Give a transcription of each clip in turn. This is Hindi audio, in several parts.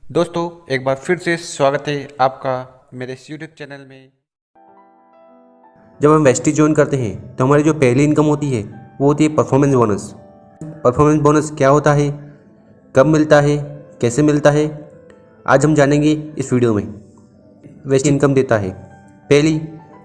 दोस्तों एक बार फिर से स्वागत है आपका मेरे इस यूट्यूब चैनल में। जब हम वेस्टीज ज्वाइन करते हैं तो हमारी जो पहली इनकम होती है वो होती है परफॉर्मेंस बोनस। परफॉर्मेंस बोनस क्या होता है, कब मिलता है, कैसे मिलता है, आज हम जानेंगे इस वीडियो में। वेस्टीज इनकम देता है पहली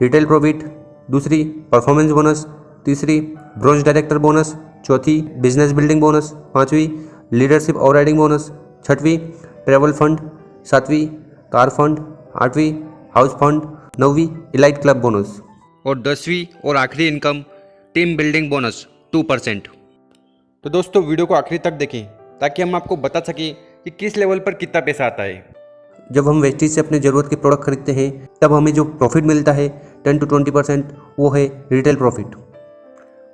रिटेल प्रॉफिट, दूसरी परफॉर्मेंस बोनस, तीसरी ब्रॉन्ज डायरेक्टर बोनस, चौथी बिजनेस बिल्डिंग बोनस, पाँचवीं लीडरशिप ओवरराइडिंग बोनस, छठवीं ट्रैवल फंड, सातवीं कार फंड, आठवीं हाउस फंड, नौवीं इलाइट क्लब बोनस और 10वीं और आखिरी इनकम टीम बिल्डिंग बोनस 2%। तो दोस्तों वीडियो को आखिरी तक देखें ताकि हम आपको बता सकें कि किस लेवल पर कितना पैसा आता है। जब हम वेस्टीज से अपने ज़रूरत के प्रोडक्ट खरीदते हैं तब हमें जो प्रॉफिट मिलता है 10 to 20% वो है रिटेल प्रॉफिट।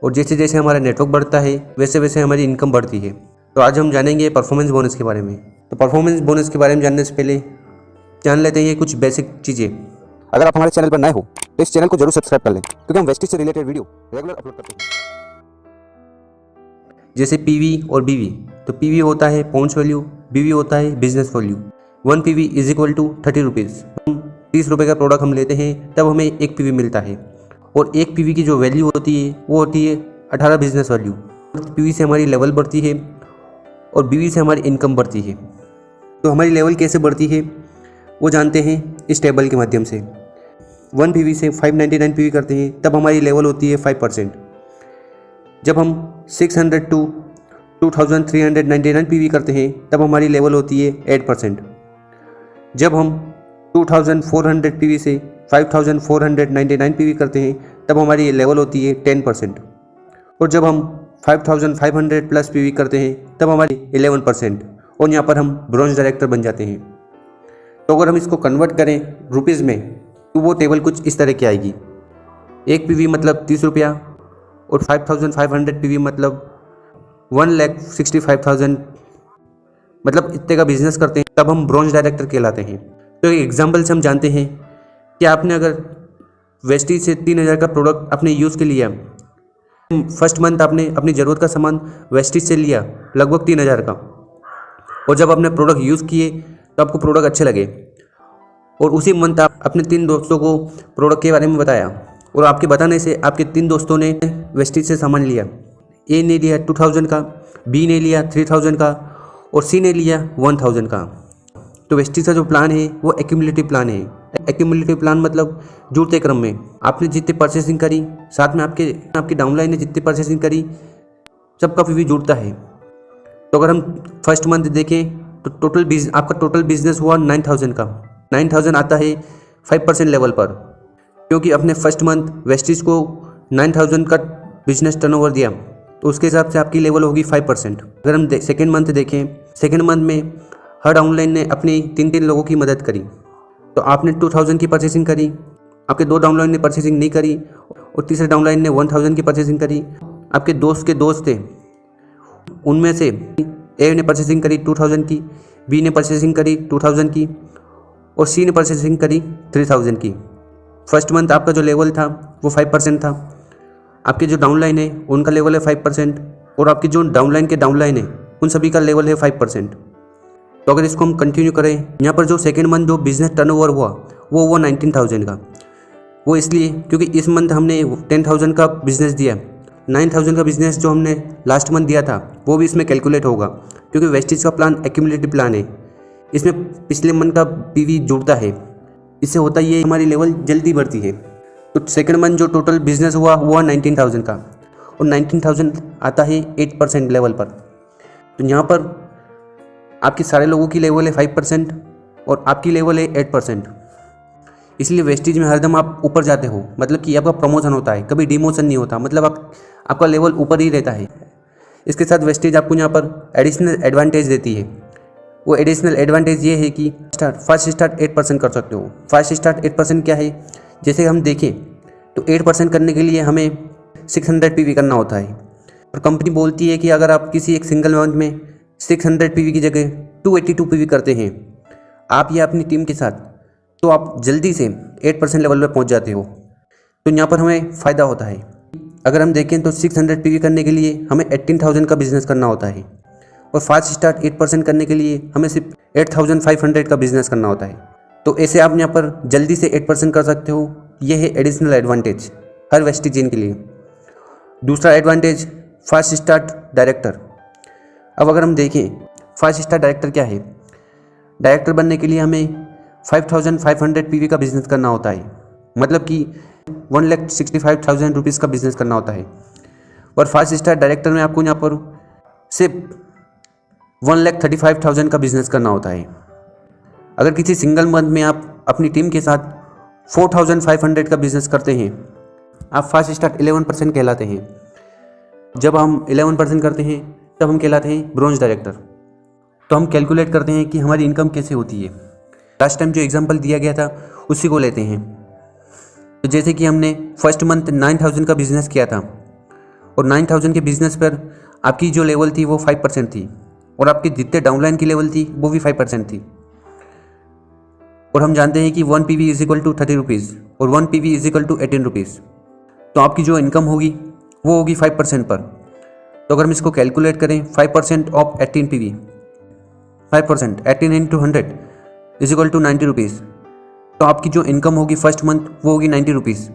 और जैसे जैसे हमारा नेटवर्क बढ़ता है वैसे वैसे हमारी इनकम बढ़ती है। तो आज हम जानेंगे परफॉर्मेंस बोनस के बारे में। तो परफॉर्मेंस बोनस के बारे में जानने से पहले जान लेते हैं कुछ बेसिक चीज़ें। अगर आप हमारे चैनल पर नए हो तो इस चैनल को जरूर सब्सक्राइब कर लें क्योंकि हम वेस्टीज से रिलेटेड वीडियो रेगुलर अपलोड करते हैं। जैसे पीवी और बीवी। तो पीवी होता है पॉइंट्स वैल्यू, बीवी होता है business value. 1 PV is equal to 30 rupees. 30 रुपये का प्रोडक्ट हम लेते हैं तब हमें 1 PV मिलता है। और 1 PV की जो वैल्यू होती है वो होती है 18 बिजनेस वैल्यू। पीवी से हमारी लेवल बढ़ती है और बीवी से हमारी इनकम बढ़ती है। तो हमारी लेवल कैसे बढ़ती है वो जानते हैं इस टेबल के माध्यम से। 1 PV से 599 PV करते हैं तब हमारी लेवल होती है 5%। जब हम 600 to 2399 PV करते हैं तब हमारी लेवल होती है 8%। जब हम 2400 PV से 5499 PV करते हैं तब हमारी लेवल होती है 10%। और जब हम 5500 प्लस PV करते हैं तब हमारी 11%। और यहाँ पर हम ब्रॉन्ज डायरेक्टर बन जाते हैं। तो अगर हम इसको कन्वर्ट करें रुपीज़ में तो वो टेबल कुछ इस तरह की आएगी। 1 PV मतलब 30 रुपया और 5500 PV मतलब 1,65,000, मतलब इतने का बिजनेस करते हैं तब हम ब्रॉन्ज डायरेक्टर कहलाते हैं। तो एक एग्जांपल से हम जानते हैं कि आपने अगर वेस्टीज से 3000 का प्रोडक्ट अपने यूज़ के लिया, फर्स्ट मंथ आपने अपनी ज़रूरत का सामान वेस्टीज से लिया लगभग 3000 का, और जब आपने प्रोडक्ट यूज़ किए तो आपको प्रोडक्ट अच्छे लगे और उसी मंथ आप अपने 3 दोस्तों को प्रोडक्ट के बारे में बताया और आपके बताने से आपके 3 दोस्तों ने वेस्टीज से सामान लिया। ए ने लिया 2000 का, बी ने लिया 3000 का और सी ने लिया 1000 का। तो वेस्टीज का जो प्लान है वो एक्यूमुलेटिव प्लान है। एक्यूमुलेटिव प्लान मतलब जुड़ते क्रम में आपने जितनी परचेसिंग करी साथ में आपकी डाउनलाइन ने जितनी परचेसिंग करी सबका पीवी जुड़ता है। तो अगर हम फर्स्ट मंथ देखें तो आपका टोटल बिजनेस हुआ 9000 का। 9000 आता है 5% लेवल पर, क्योंकि अपने फर्स्ट मंथ वेस्टीज को 9000 का बिजनेस टर्नओवर दिया तो उसके हिसाब से आपकी लेवल होगी 5%। अगर हम सेकेंड मंथ देखें, सेकेंड मंथ में हर डाउनलाइन ने अपनी 3 लोगों की मदद करी। तो आपने 2000 की परचेसिंग करी, आपके 2 डाउनलाइन ने परचेसिंग नहीं करी और तीसरे डाउनलाइन ने 1000 की परचेसिंग करी। आपके दोस्त के दोस्त थे, उनमें से ए ने परचेसिंग करी 2000 की, बी ने परचेसिंग करी 2000 की और सी ने परचेसिंग करी 3000 की। फर्स्ट मंथ आपका जो लेवल था वो 5% था। आपके जो डाउनलाइन है उनका लेवल है 5% और आपकी जो डाउनलाइन है उन सभी का लेवल है 5%। तो अगर इसको हम कंटिन्यू करें, यहाँ पर जो सेकेंड मंथ जो बिजनेस टर्नओवर हुआ वो हुआ 19000 का। वो इसलिए क्योंकि इस मंथ हमने 10000 का बिजनेस दिया। 9000 का बिजनेस जो हमने लास्ट मंथ दिया था वो भी इसमें कैलकुलेट होगा, क्योंकि वेस्टीज का प्लान एक्यूमुलेटिव प्लान है। इसमें पिछले मंथ का पीवी जुड़ता है। इससे होता ये हमारी लेवल जल्दी बढ़ती है। तो सेकेंड मंथ जो टोटल बिजनेस हुआ 19000 का और 19000 आता है 8% लेवल पर। तो यहाँ पर आपके सारे लोगों की लेवल है 5% और आपकी लेवल है 8%। इसलिए वेस्टीज में हरदम आप ऊपर जाते हो, मतलब कि आपका प्रमोशन होता है, कभी डिमोशन नहीं होता, मतलब आपका लेवल ऊपर ही रहता है। इसके साथ वेस्टीज आपको यहाँ पर एडिशनल एडवांटेज देती है। वो एडिशनल एडवांटेज ये है कि फर्स्ट स्टार्ट 8% कर सकते हो। फर्स्ट स्टार्ट 8% क्या है, जैसे हम देखें तो 8% करने के लिए हमें 600 PV करना होता है और कंपनी बोलती है कि अगर आप किसी एक सिंगल मंथ में 600 PV की जगह 282 PV करते हैं आप या अपनी टीम के साथ, तो आप जल्दी से 8% लेवल पर पहुंच जाते हो। तो यहाँ पर हमें फ़ायदा होता है। अगर हम देखें तो 600 PV करने के लिए हमें 18,000 का बिजनेस करना होता है और फास्ट स्टार्ट 8% करने के लिए हमें सिर्फ 8500 का बिजनेस करना होता है। तो ऐसे आप यहाँ पर जल्दी से 8% कर सकते हो। ये है एडिशनल एडवांटेज हर वेस्टिजियन के लिए। दूसरा एडवांटेज फास्ट स्टार्ट डायरेक्टर। अब अगर हम देखें फास्ट स्टार्ट डायरेक्टर क्या है, डायरेक्टर बनने के लिए हमें 5500 पीवी का बिजनेस करना होता है, मतलब कि 1,65,000 रुपीज़ का बिजनेस करना होता है। और फास्ट स्टार्ट डायरेक्टर में आपको यहाँ पर सिर्फ 1,35,000 का बिजनेस करना होता है। अगर किसी सिंगल मंथ में आप अपनी टीम के साथ 4,500 का बिजनेस करते हैं, आप फास्ट स्टार्ट 11% कहलाते हैं। जब हम 11% करते हैं तब हम कहलाते हैं ब्रोंज डायरेक्टर। तो हम कैलकुलेट करते हैं कि हमारी इनकम कैसे होती है। लास्ट टाइम जो एग्जांपल दिया गया था उसी को लेते हैं। तो जैसे कि हमने फर्स्ट मंथ 9,000 का बिजनेस किया था और 9,000 के बिजनेस पर आपकी जो लेवल थी वो 5% थी और आपकी जितने डाउनलाइन की लेवल थी वो भी 5% थी। और हम जानते हैं कि 1 PV is equal to 30 rupees और 1 PV is equal to 18 rupees. तो आपकी जो इनकम होगी वो होगी 5% पर। तो अगर हम इसको कैलकुलेट करें 5% of 18 PV, 5% 18 into 100 is equal to 90 rupees. तो आपकी जो इनकम होगी फर्स्ट मंथ वो होगी 90 रुपीज़।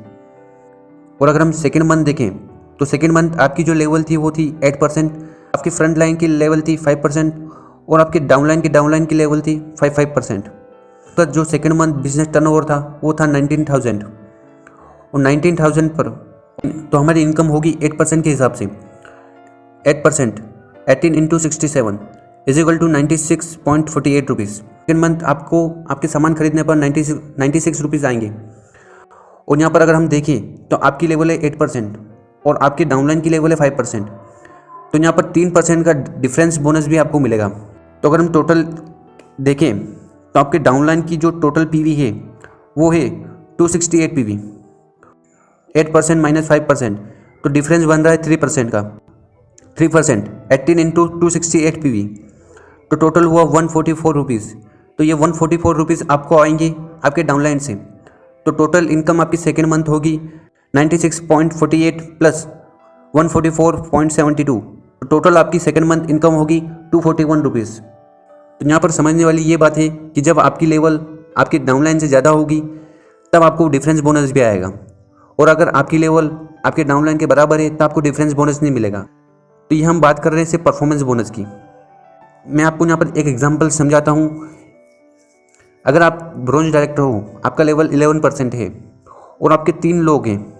और अगर हम सेकेंड मंथ देखें तो सेकेंड मंथ आपकी जो लेवल थी वो थी 8%, आपकी फ्रंट लाइन की लेवल थी 5% और आपकी डाउनलाइन की लेवल थी 5%। तो जो सेकेंड मंथ बिजनेस टर्नओवर था वो था 19,000 और 19,000 पर तो हमारी इनकम होगी 8% के हिसाब से। 8% 18 into 67 is equal to 96.48 rupees. Second month आपको आपके सामान खरीदने पर 96 रुपीज़ आएंगे। और यहाँ पर अगर हम देखें तो आपकी लेवल है 8% और आपकी डाउनलाइन की लेवल है 5%। तो यहाँ पर 3% का डिफरेंस बोनस भी आपको मिलेगा। तो अगर हम टोटल देखें तो आपके डाउनलाइन की जो टोटल पीवी है वो है 268 पीवी। 8% माइनस 5% तो डिफरेंस बन रहा है 3% का। 3% 18 इंटू 268 पीवी तो टोटल हुआ 144 रुपीज़। तो ये 144 रुपीज़ आपको आएंगे आपके डाउनलाइन से। तो टोटल इनकम आपकी सेकेंड मंथ होगी 96.48 प्लस 144.72। तो टोटल आपकी सेकेंड मंथ इनकम होगी 241 रुपीज़। तो यहाँ पर समझने वाली ये बात है कि जब आपकी लेवल आपकी डाउनलाइन से ज़्यादा होगी तब आपको डिफरेंस बोनस भी आएगा, और अगर आपकी लेवल आपके डाउनलाइन के बराबर है तो आपको डिफरेंस बोनस नहीं मिलेगा। तो ये हम बात कर रहे हैं सिर्फ परफॉर्मेंस बोनस की। मैं आपको यहाँ पर एक एग्जांपल समझाता हूँ। अगर आप ब्रोंज डायरेक्टर हो, आपका लेवल 11% है और आपके 3 लोग हैं।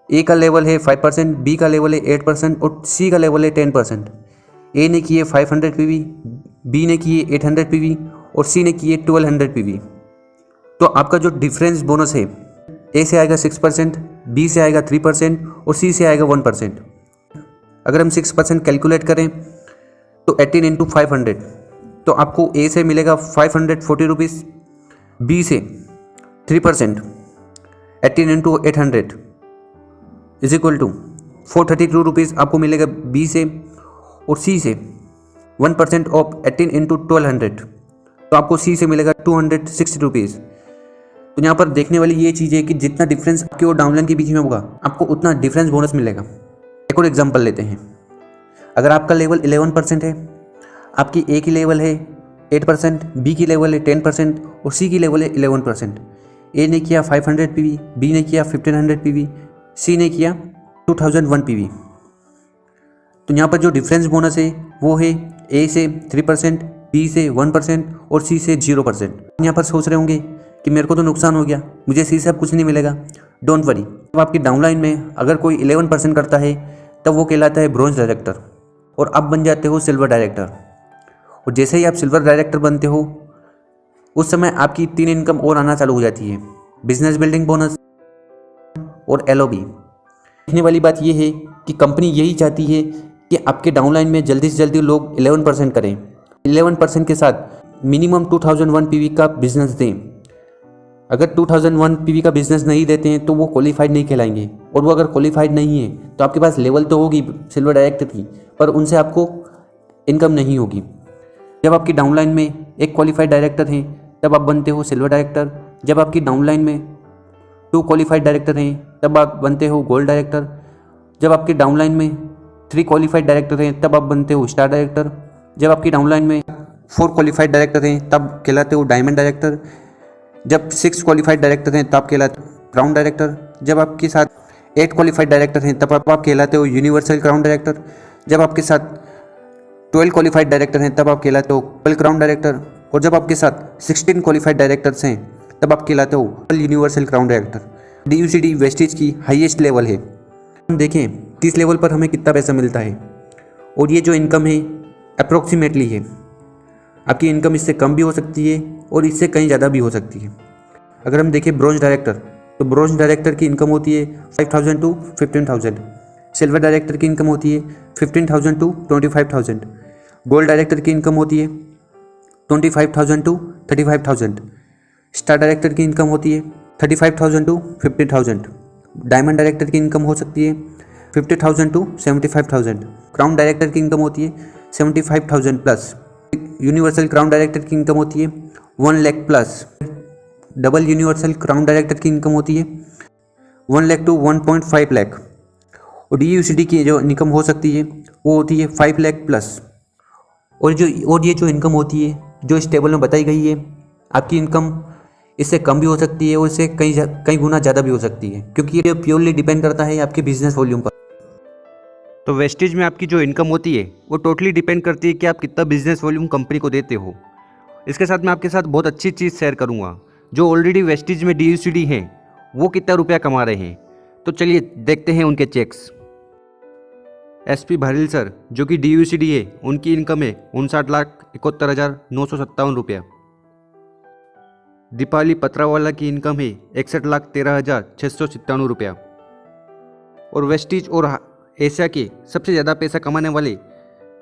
ए का लेवल है 5%, बी का लेवल है 8% और सी का लेवल है 10%। ए ने किए 500 पीवी, बी ने किए 800 पीवी और सी ने किए 1200 पीवी। तो आपका जो डिफरेंस बोनस है ए से आएगा 6%, बी से आएगा 3% और सी से आएगा 1%। अगर हम 6% कैलकुलेट करें तो 18 इंटू 500 तो आपको ए से मिलेगा 540 रुपीज़, बी से 3% 18 into 800 is equal to 432 rupees आपको मिलेगा बी से, और सी से 1% ऑफ 18 इंटू 1200 तो आपको सी से मिलेगा 260 रुपीज़। तो यहाँ पर देखने वाली ये चीज़ है कि जितना डिफरेंस आपके और डाउनलाइन के बीच में होगा आपको उतना डिफरेंस बोनस मिलेगा। एक और एग्जांपल लेते हैं। अगर आपका लेवल 11% है, आपकी ए की लेवल है 8%, बी की लेवल है 10% और सी की लेवल है 11%। ए ने किया 500 पीवी, बी ने किया 1500 पीवी, सी ने किया 2001 पीवी। तो यहाँ पर जो डिफरेंस बोनस है वो है ए से 3%, बी से 1% और सी से 0%। यहाँ पर सोच रहे होंगे कि मेरे को तो नुकसान हो गया, मुझे सी से अब कुछ नहीं मिलेगा। डोंट वरी, अब आपकी डाउनलाइन में अगर कोई 11% करता है तब वो कहलाता है ब्रोंज डायरेक्टर और अब बन जाते हो सिल्वर डायरेक्टर। और जैसे ही आप सिल्वर डायरेक्टर बनते हो उस समय आपकी 3 इनकम और आना चालू हो जाती है, बिजनेस बिल्डिंग बोनस और LOB। देखने वाली बात यह है कि कंपनी यही चाहती है कि आपके डाउनलाइन में जल्दी से जल्दी लोग 11% करें। 11% के साथ मिनिमम 2001 पीवी का बिजनेस दें। अगर 2001 पीवी का बिजनेस नहीं देते हैं तो वो क्वालिफाइड नहीं कहलाएंगे, और वो अगर क्वालिफाइड नहीं है तो आपके पास लेवल तो होगी सिल्वर डायरेक्टर की, पर उनसे आपको इनकम नहीं होगी। जब आपकी डाउनलाइन में एक क्वालिफाइड डायरेक्टर हैं तब आप बनते हो सिल्वर डायरेक्टर। जब आपकी डाउनलाइन में 2 क्वालिफाइड डायरेक्टर हैं तब आप बनते हो गोल्ड डायरेक्टर। जब आपके डाउनलाइन में 3 क्वालिफाइड डायरेक्टर हैं तब आप बनते हो स्टार डायरेक्टर। जब आपकी डाउनलाइन में 4 क्वालिफाइड डायरेक्टर हैं तब कहलाते हो डायमंड डायरेक्टर। जब 6 क्वालिफाइड डायरेक्टर हैं तब कहलाते हो क्राउन डायरेक्टर। जब आपके साथ 8 क्वालिफाइड डायरेक्टर हैं तब आप कहलाते हो यूनिवर्सल क्राउन डायरेक्टर। जब आपके साथ 12 क्वालिफाइड डायरेक्टर हैं तब आप कहलाते हो पल क्राउन डायरेक्टर। और जब आपके साथ 16 क्वालिफाइड डायरेक्टर्स हैं तब आप कहलाते हो पल universal crown director. DUCD wastage की हाईएस्ट लेवल है। हम देखें कि इस लेवल पर हमें कितना पैसा मिलता है, और ये जो इनकम है अप्रोक्सीमेटली है। आपकी इनकम इससे कम भी हो सकती है और इससे कहीं ज़्यादा भी हो सकती है। अगर हम देखें ब्रॉन्ज डायरेक्टर, तो ब्रॉन्ज डायरेक्टर की इनकम होती है 5,000 to 15,000। सिल्वर डायरेक्टर की इनकम होती है 15,000 to 25,000। गोल्ड डायरेक्टर की इनकम होती है 25,000 to 35,000। स्टार डायरेक्टर की इनकम होती है 35,000 to 50,000। डायमंड डायरेक्टर की इनकम हो सकती है 50,000 to 75,000। क्राउन डायरेक्टर की इनकम होती है 75,000 प्लस। यूनिवर्सल क्राउन डायरेक्टर की इनकम होती है 1 lakh plus. Double universal crown director की इनकम होती है 1 लाख to 1.5 लाख। और DUCD की जो इनकम हो सकती है वो होती है 5 लाख प्लस। और ये जो इनकम होती है जो इस टेबल में बताई गई है, आपकी इनकम इससे कम भी हो सकती है और इससे कई गुना ज़्यादा भी हो सकती है, क्योंकि ये प्योरली डिपेंड करता है आपके बिजनेस वॉल्यूम पर। तो वेस्टेज में आपकी जो इनकम होती है वो टोटली डिपेंड करती है कि आप कितना बिजनेस वॉल्यूम कंपनी को देते हो। इसके साथ मैं आपके साथ बहुत अच्छी चीज़ शेयर करूंगा। जो ऑलरेडी वेस्टेज में DUCD हैं वो कितना रुपया कमा रहे हैं, तो चलिए देखते हैं उनके चेक्स। SP भारिल सर जो कि DUCD है, उनकी इनकम है 59,71,957 रुपया। दीपाली पत्रावाला की इनकम है 61,13,697 रुपया। और वेस्टीज और एशिया के सबसे ज़्यादा पैसा कमाने वाले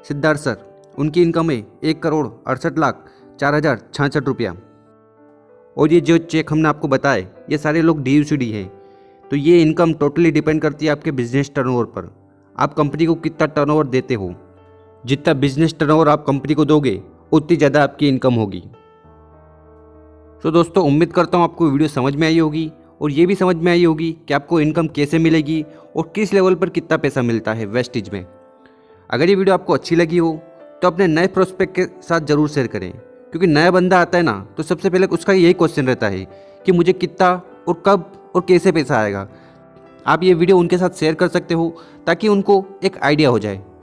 सिद्धार्थ सर, उनकी इनकम है 1,68,04,066 रुपया। और ये जो चेक हमने आपको बताए ये सारे लोग DUCD है। तो ये इनकम टोटली डिपेंड करती है आपके बिजनेस टर्नओवर पर। आप कंपनी को कितना टर्नओवर देते हो, जितना बिजनेस टर्नओवर आप कंपनी को दोगे उतनी ज़्यादा आपकी इनकम होगी। तो दोस्तों उम्मीद करता हूँ आपको वीडियो समझ में आई होगी और ये भी समझ में आई होगी कि आपको इनकम कैसे मिलेगी और किस लेवल पर कितना पैसा मिलता है वेस्टेज में। अगर ये वीडियो आपको अच्छी लगी हो तो अपने नए प्रोस्पेक्ट के साथ ज़रूर शेयर करें, क्योंकि नया बंदा आता है ना तो सबसे पहले उसका यही क्वेश्चन रहता है कि मुझे कितना और कब और कैसे पैसा आएगा। आप ये वीडियो उनके साथ शेयर कर सकते हो ताकि उनको एक आइडिया हो जाए।